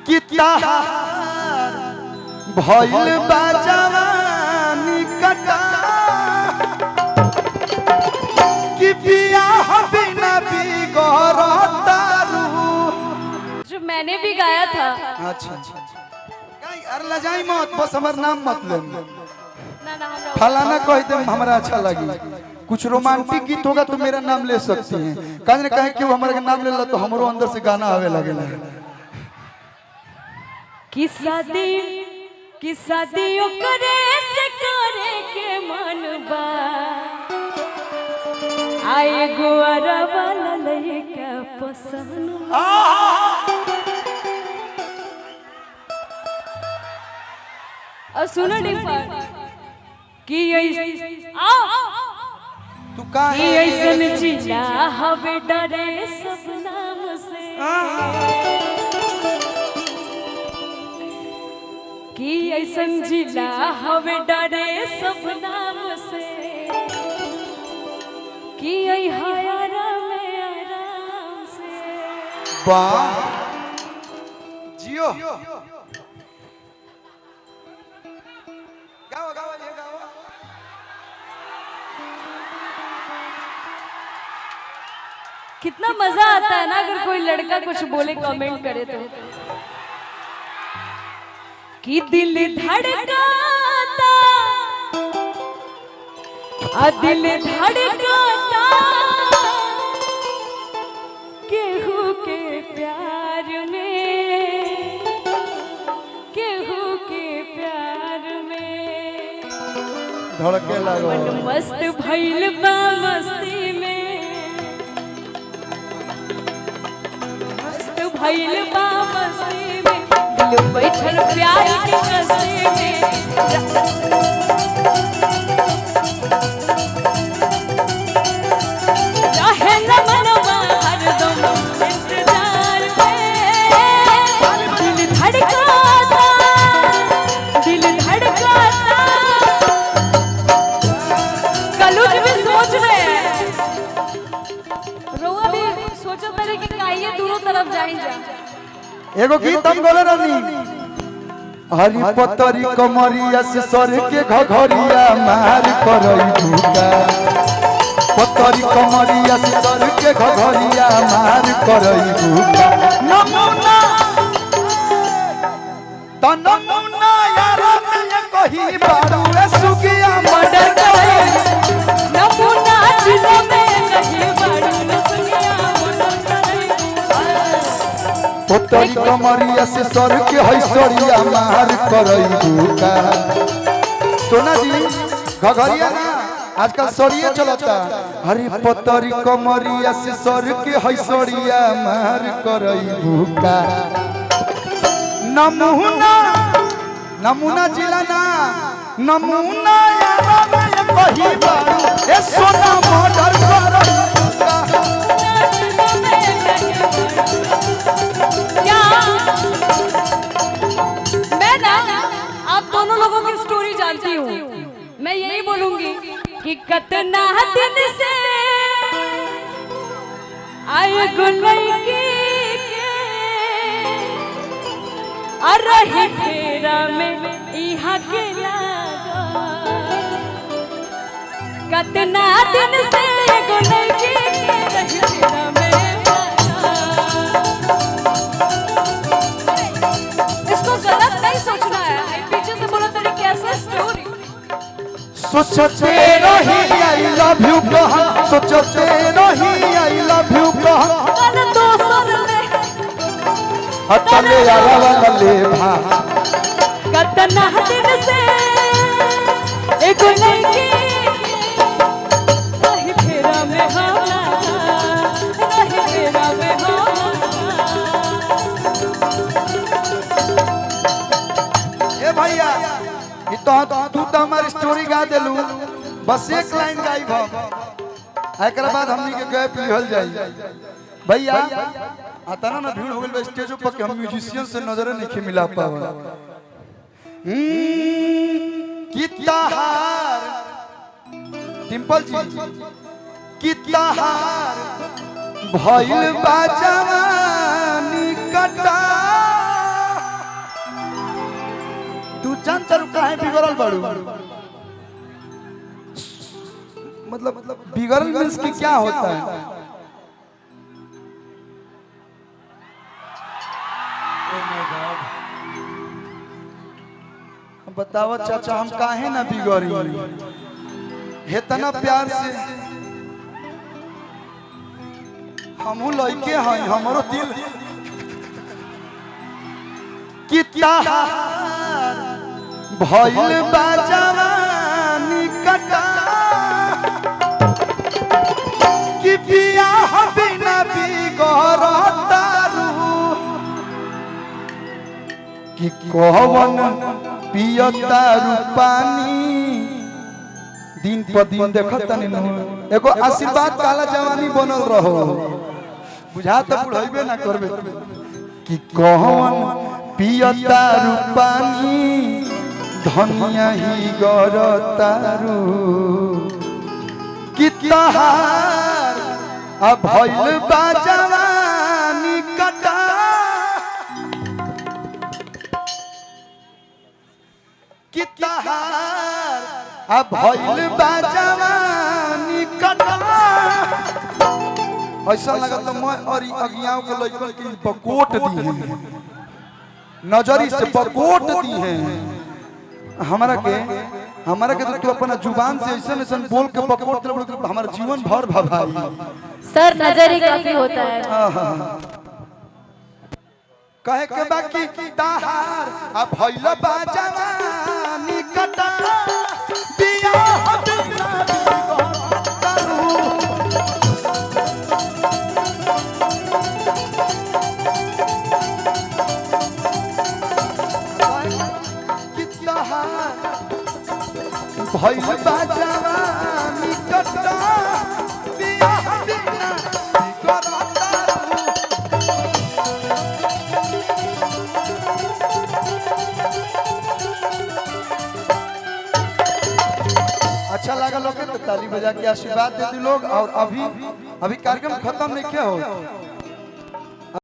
कि तहार भइल बा जवानी कटा कि बियाह बिना बिगड़ता रूह। जो मैंने भी गाया था। अच्छा अरे लजाई मत, बस हमार नाम मत ले। ना फलाना कह दे हमरा अच्छा लगी। कुछ रोमांटिक गीत होगा तो मेरा नाम ले सकती हैं। कहीं न कहीं क्यों हमारे नाम ले ला तो हमरो अंदर से गाना आवे लगेला। कि शादी ओकरे से करे के मन बा आए गुआरा वाला लइका पसंद। और सुनो डिम्पल कि तू का कि ऐसन जिला हवे डरे सब नाम से कि ऐसन जिला हवे डरे सब नाम से कि हयारा में आराम से। वाह जियो गाओ गाओ ये गाओ। कितना मजा आता है ना अगर कोई लड़का कुछ बोले कमेंट करे तो। कि दिल धड़काता दिल धड़काता केहू के प्यार में, केहू के प्यार में धड़के लागो। मन मस्त भइल बा मस्ती में, मस्त भइल बा मस्ती में, दिल बैठल प्यार की कस्ती में। रहे न मनवा हरदम इंतजार में, दिल धड़काता, दिल धड़काता। कलुज भी सोच रहे हैं, रोआ भी सोचो पहले कि काइए दोनों तरफ जाई जा। एगो गीत हम गोले रहनी। हरी पतरी कमरिया से सर के घघरिया मार करई भूका। पतरी कमरिया से सर के घघरिया मार करई भूका। नमूना त नमूना यार में कही बारू ए सुगिया मर्डर करे। नमूना जिलो में कहीं बारू ए सुगिया मर्डर करे। पतरी कमरिया से सर के हैसरिया मार करई भूका। सोना जी घघरिया ना आजकल सरिया चलता। हरी पतरी कमरिया से सर के हैसरिया मार करई भूका। नमूना नमूना जिला ना नमूना यारा में कही बारू ए सोना मर्डर करई भूका। क्या मैं ना आप दोनों लोगों की स्टोरी जानती हूँ। मैं यही बोलूंगी कि कितना दिन से आए गुलई के रही फेरा में यहाँ के लागा। कितना दिन से गुलई के रही फेरा में इसको गलत नहीं सोचना है। पीछे से बोलो तेरी कैसे स्टोरी। सोचते रही आई लव यू कहा, सोचते रही आई लव यू कहा। कल दोसर में हटले आला वाला ले भा। कितना दिन से एक लड़की रही फेरा में होला, रही फेरा में होला। ए भैया ये तो तू तो हमारी स्टोरी गा देलू। बस एक लाइन गाई भा एकरा बाद हमनी के गए पिहल जाई। भैया आता ना भीड़ हो गइल स्टेज पर कि हम म्यूजिशियन से नजर नहीं मिला पावा। कि तहार डिंपल जी कि तहार भइल बा जवानी कटा बाड़ू मतलब बिगड़ल मीन्स की क्या होता है? बताओ चाचा हम काहे ना बिगड़ी? हेतना प्यार से हमहू लइके हैं, हमरो दिल कितना भइल बा जवानी कटा कि बियाह बिना बिगड़तारू कि कौन पियतारू पानी दिन पर दिन देखत नहीं। एगो आशीर्वाद काला जवानी बनल रहो, बुझा तो बुढ़ाइबे ना करबे कि कौन पियतारू पानी धनिया ही गरतारू कि तहार अब भइल बा जवानी कटा कि तहार अब भइल बा जवानी कटा। ऐसा लगा तो मैं और अगियाओं के लइकन की बकोट दी है, नजरी से बकोट दी है हमारा के तो तू अपना जुबान से ऐसे ऐसे बोल के बकोट हमारा जीवन भर भाई। सर नजर ही काफी होता है। कहे के बाकी तहार अब भइल बा जवानी कटा बियाह बिना बिगड़तारू कि तहार भइल बा जवानी कटा बियाह बिना बिगड़तारू। अच्छा लगा लोग तो ताली बजा के आशीर्वाद दे दी लोग। और अभी कार्यक्रम खत्म नहीं क्या हो,